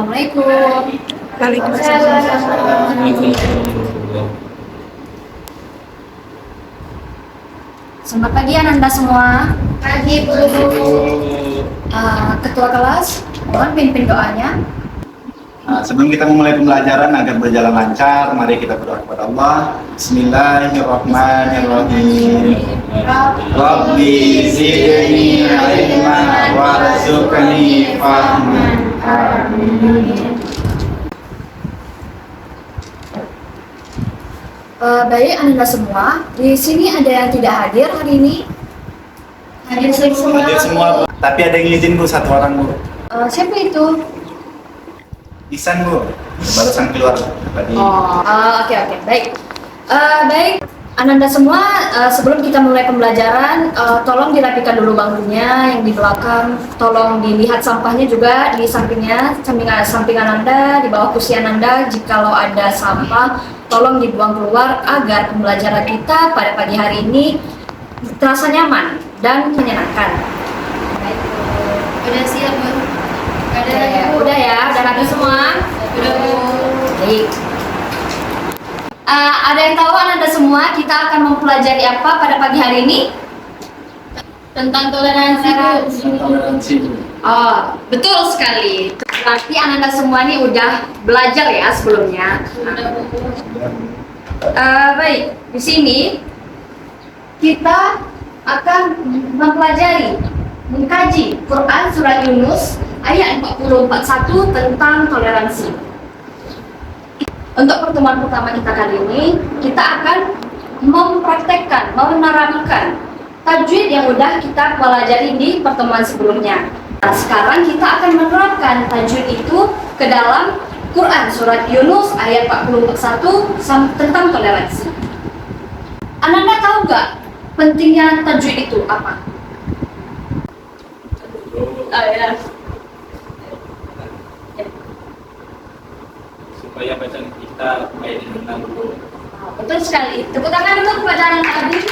Assalamualaikum. Waalaikumsalam. Selamat pagi Ananda semua. Pagi Bu. Ketua kelas, mohon pimpin doanya. Sebelum kita memulai pembelajaran agar berjalan lancar, mari kita berdoa kepada Allah. Bismillahirrahmanirrahim. Rabbi zidni ilma warzuqni fahman. Amin. Baik Ananda semua, di sini ada yang tidak hadir hari ini. Hadir semua. Hadir semua, Bu. Tapi ada yang izin Bu, satu orang Bu. Siapa itu? Isan Bu, barusan keluar tadi. Oke, baik. Baik, Ananda semua, sebelum kita mulai pembelajaran, tolong dirapikan dulu bangkunya yang di belakang. Tolong dilihat sampahnya juga di sampingnya, samping Ananda, di bawah kursi Ananda. Jikalau ada sampah, tolong dibuang keluar agar pembelajaran kita pada pagi hari ini terasa nyaman dan menyenangkan. Baik, Udah siap Bu? udah ya, udah rapi semua. Udah Bu. Baik. Ada yang tahu Ananda semua kita akan mempelajari apa pada pagi hari ini? Tentang toleransi Bu. Toleransi Bu. Oh, betul sekali. Berarti Ananda semua ini udah belajar ya sebelumnya. Udah Bu. Baik, di sini kita akan mengkaji Quran Surat Yunus ayat 40-41 tentang toleransi. Untuk pertemuan pertama kita kali ini, kita akan mempraktekkan, menerapkan tajwid yang udah kita pelajari di pertemuan sebelumnya. Nah, sekarang kita akan menerapkan tajwid itu ke dalam Quran Surat Yunus ayat 40-41 tentang toleransi. Ananda tahu nggak pentingnya tajwid itu apa? Ya. Supaya bacaan kita baik dan benar dulu. Betul sekali. Tepuk tangan untuk bacaan tadi.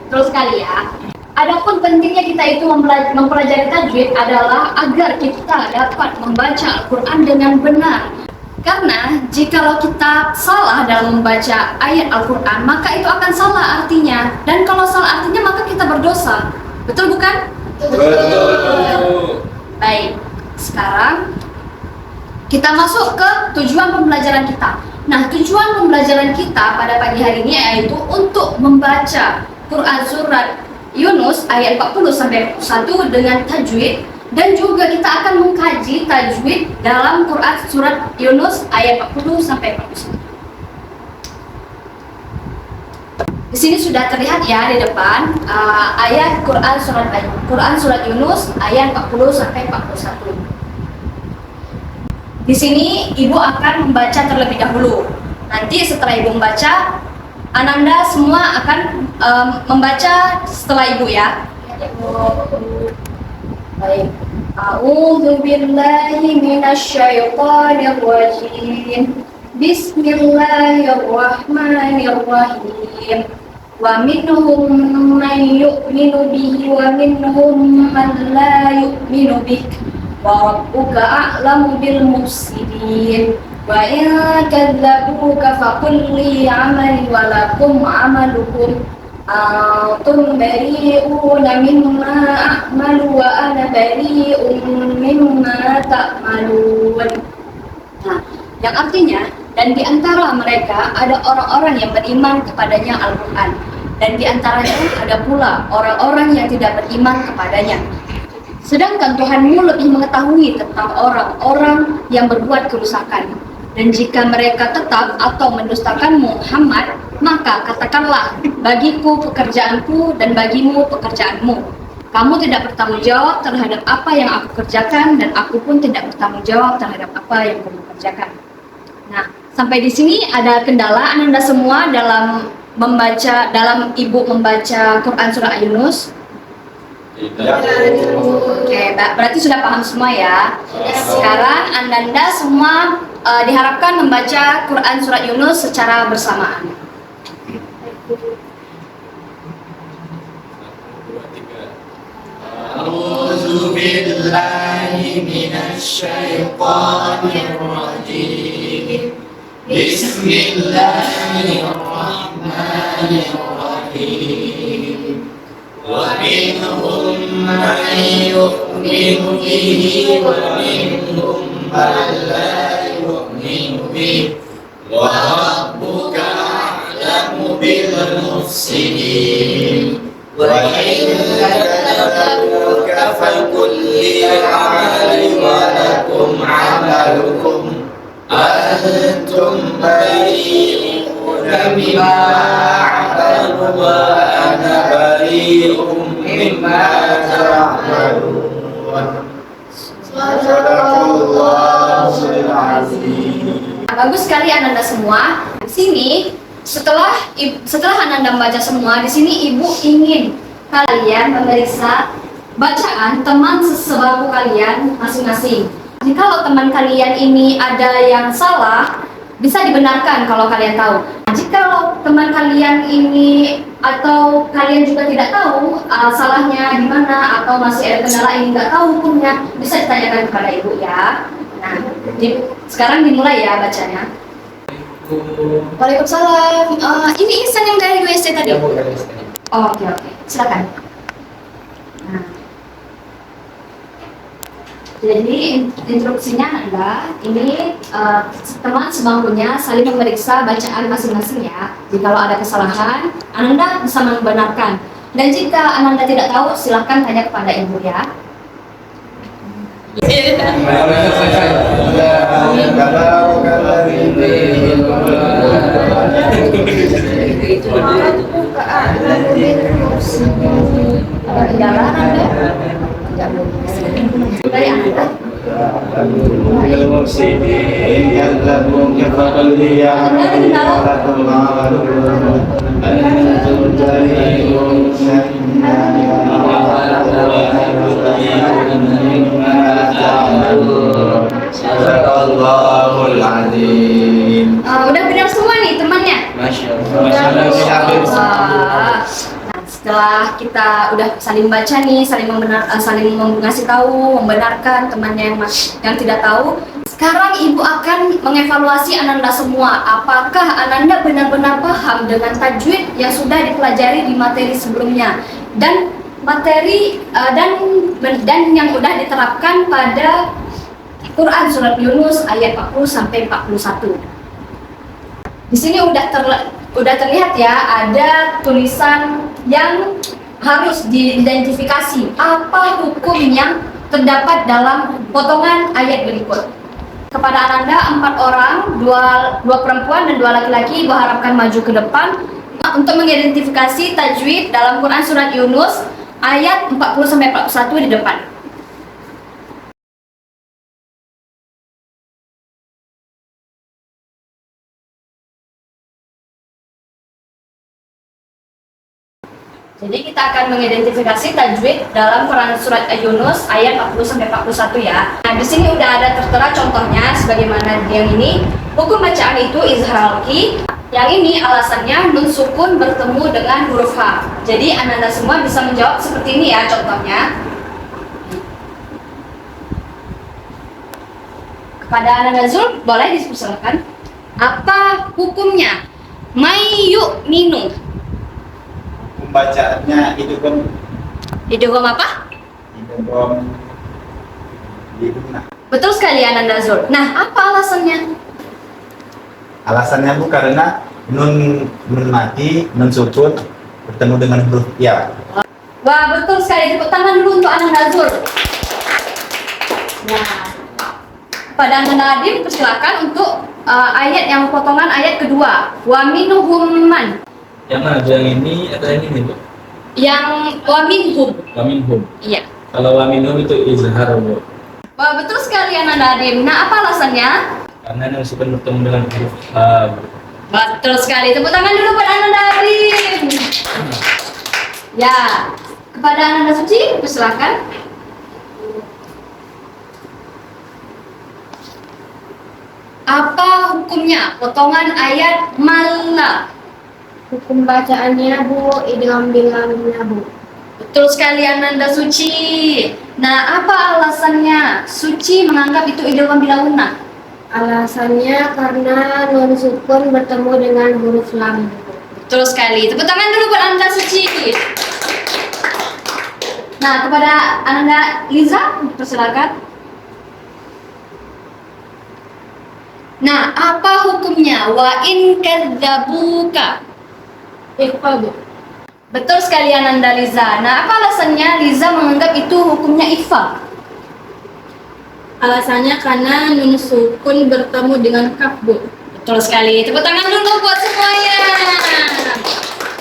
Betul sekali ya. Adapun pentingnya kita itu mempelajari tajwid adalah agar kita dapat membaca Al-Quran dengan benar. Karena jikalau kita salah dalam membaca ayat Al-Quran, maka itu akan salah artinya. Dan kalau salah artinya, maka kita berdosa. Betul bukan? Betul. Baik, sekarang kita masuk ke tujuan pembelajaran kita. Nah, tujuan pembelajaran kita pada pagi hari ini yaitu untuk membaca Quran Surat Yunus ayat 40-41 dengan tajwid, dan juga kita akan mengkaji tajwid dalam Quran Surat Yunus ayat 40-41. Di sini sudah terlihat ya di depan ayat Quran Surat Yunus ayat 40-41. Di sini Ibu akan membaca terlebih dahulu. Nanti setelah Ibu membaca, Ananda semua akan membaca setelah Ibu ya. Baik. A'udzu billahi minasyaitonir rajim. Bismillahirrahmanirrahim. Wa minhum man yu'minu bihi wa minhum man la yu'minu bihi. Wa rabbuka a'lamu bil mufsidin. Wa in kadzabuka faqul li 'amali wa lakum 'amalukum antum bari'una mimma a'malu wa ana bari'un mimma ta'malun. Nah, yang artinya, dan di antara mereka ada orang-orang yang beriman kepadanya Al-Quran, dan di antaranya ada pula orang-orang yang tidak beriman kepadanya. Sedangkan Tuhanmu lebih mengetahui tentang orang-orang yang berbuat kerusakan. Dan jika mereka tetap atau mendustakan Muhammad, maka katakanlah, bagiku pekerjaanku dan bagimu pekerjaanmu. Kamu tidak bertanggung jawab terhadap apa yang aku kerjakan, dan aku pun tidak bertanggung jawab terhadap apa yang kamu kerjakan. Nah, sampai di sini ada kendala Ananda semua dalam Ibu membaca Quran Surah Yunus? Oke, berarti sudah paham semua ya. Sekarang Ananda semua diharapkan membaca Quran Surat Yunus secara bersamaan. 1, 2, 3. أعوذ بالله من الشيطان الرجيم بسم الله الرحمن الرحيم ومنهم من يؤمن به ومنهم من لا يؤمن به وربك أعلم بالمفسدين وإن كذبوك فقل لي عملي ولكم عملكم أنتم بريئون مما أعمل وأنا بريء مما تعملون Sadaqallahul Azim. Bagus sekali Ananda semua. Di sini setelah Ananda membaca semua, di sini Ibu ingin kalian memeriksa bacaan teman sebangku kalian masing-masing. Jika teman kalian ini ada yang salah, bisa dibenarkan kalau kalian tahu. Jika teman kalian ini atau kalian juga tidak tahu salahnya di mana atau masih ada kendala ini nggak tahu hukumnya, bisa ditanyakan kepada Ibu ya. Nah, sekarang dimulai ya bacanya. Waalaikumsalam. Ini Ihsan yang dari UST tadi? Oh, oke. Silakan. Nah. Jadi instruksinya adalah ini teman sebangkunya saling memeriksa bacaan masing-masing ya. Jikalau ada kesalahan, Ananda bisa membenarkan. Dan jika Ananda tidak tahu, silahkan tanya kepada Ibu ya. Kendala Anda? Dari Anda? Sadaqallahul Azim. Udah benar semua nih temannya? Masya Allah. Nah, setelah kita udah saling baca nih, saling ngasih tahu, membenarkan temannya yang tidak tahu, sekarang Ibu akan mengevaluasi Ananda semua. Apakah Ananda benar-benar paham dengan tajwid yang sudah dipelajari di materi sebelumnya dan materi dan yang sudah diterapkan pada Quran surat Yunus ayat 40 sampai 41. Di sini udah terlihat ya, ada tulisan yang harus diidentifikasi apa hukum yang terdapat dalam potongan ayat berikut. Kepada Ananda 4 orang, 2 perempuan dan 2 laki-laki, Ibu harapkan maju ke depan untuk mengidentifikasi tajwid dalam Quran surat Yunus ayat 40 sampai 41 di depan. Jadi kita akan mengidentifikasi tajwid dalam Quran surat Yunus ayat 40 sampai 41 ya. Nah, di sini udah ada tertera contohnya sebagaimana yang ini. Hukum bacaan itu izhar al-qi. Yang ini alasannya nun sukun bertemu dengan huruf H. Jadi Ananda semua bisa menjawab seperti ini ya contohnya. Kepada Ananda Zul boleh dipersilakan. Apa hukumnya? Mayyu'minu. Bacaannya idgham apa? Idgham. Betul sekali Ananda Zul. Nah, apa alasannya? Alasannya Bu karena nun mati, nun sukun bertemu dengan huruf ya. Wah, betul sekali. Tepuk tangan dulu untuk Ananda Zul. Nah, pada Ananda Nadim persilakan untuk ayat yang potongan ayat kedua. Wa minhum man. Yang ada yang ini atau yang ini Bu? Yang wa minhum. Waminhum. Iya. Kalau waminhum itu izhar Bu. Wah, betul sekali Ananda Nadim. Nah, apa alasannya? Karena yang suka bertemu dengan huruf H. Betul sekali. Tepuk tangan dulu buat Ananda Nadim. Ya. Kepada Ananda Suci, persilakan. Apa hukumnya potongan ayat malla? Hukum bacaannya Bu, idgham bil lamnya Bu. Betul sekali Ananda Suci. Nah, apa alasannya Suci menganggap itu idghaam bila gunnah? Alasannya karena nun sukun bertemu dengan huruf lam. Betul sekali. Tepuk tangan dulu buat Ananda Suci. Nah, kepada Ananda Liza, persilakan. Nah, apa hukumnya? Wa in kadzabuka. Ikhfa, Bu. Betul sekali Ananda Liza. Nah, apa alasannya Liza menganggap itu hukumnya ikhfa? Alasannya karena nun sukun bertemu dengan kaf, Bu. Betul sekali. Tepuk tangan dulu buat semuanya.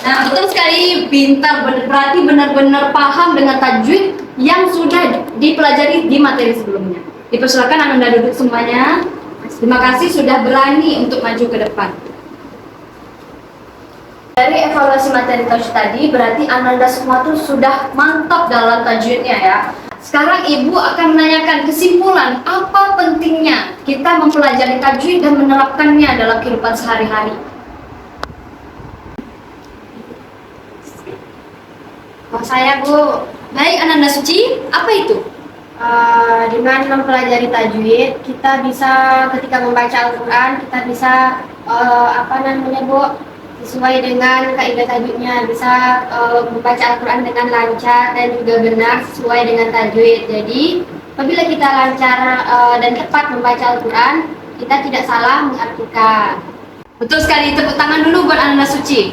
Nah, betul sekali. Pintar, berarti benar-benar paham dengan tajwid yang sudah dipelajari di materi sebelumnya. Dipersilakan Ananda duduk semuanya. Terima kasih sudah berani untuk maju ke depan. Dari evaluasi materi tajwid tadi, berarti Ananda semua tuh sudah mantap dalam tajwidnya ya. Sekarang Ibu akan menanyakan kesimpulan apa pentingnya kita mempelajari tajwid dan menerapkannya dalam kehidupan sehari-hari. Saya, Bu, Baik Ananda Suci, apa itu? dengan mempelajari tajwid, kita bisa ketika membaca Al-Quran, kita bisa Bu, sesuai dengan kaidah tajwidnya, bisa membaca Al-Quran dengan lancar dan juga benar sesuai dengan tajwid. Jadi, apabila kita lancar dan tepat membaca Al-Quran, kita tidak salah mengartikan. Betul sekali, tepuk tangan dulu buat Ananda Suci.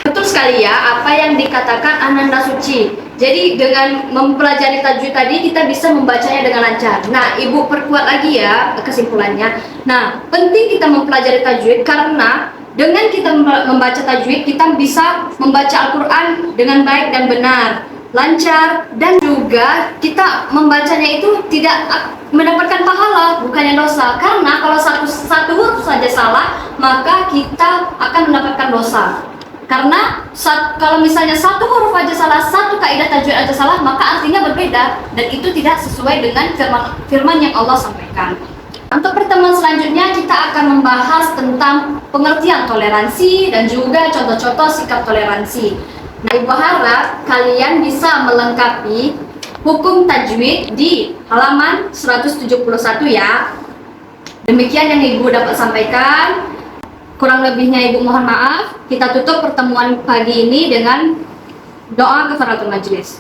Betul sekali ya, apa yang dikatakan Ananda Suci. Jadi dengan mempelajari tajwid tadi kita bisa membacanya dengan lancar. Nah, Ibu perkuat lagi ya kesimpulannya. Nah, penting kita mempelajari tajwid karena dengan kita membaca tajwid kita bisa membaca Al-Quran dengan baik dan benar, lancar, dan juga kita membacanya itu tidak mendapatkan pahala, bukannya dosa. Karena kalau satu huruf saja salah, maka kita akan mendapatkan dosa. Karena kalau misalnya satu huruf aja salah, satu kaidah tajwid aja salah, maka artinya berbeda dan itu tidak sesuai dengan firman yang Allah sampaikan. Untuk pertemuan selanjutnya kita akan membahas tentang pengertian toleransi dan juga contoh-contoh sikap toleransi. Nah, Ibu harap kalian bisa melengkapi hukum tajwid di halaman 171 ya. Demikian yang Ibu dapat sampaikan. Kurang lebihnya Ibu mohon maaf. Kita tutup pertemuan pagi ini dengan doa kafaratul majlis.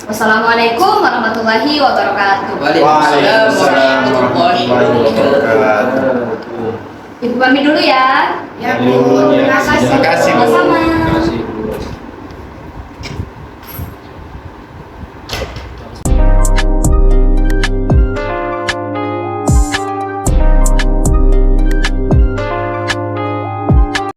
Wassalamualaikum warahmatullahi wabarakatuh. Waalaikumsalam warahmatullahi wabarakatuh. Ibu pamit dulu ya. Ya, Bu. Terima kasih. Terima kasih, Bu. Sama-sama.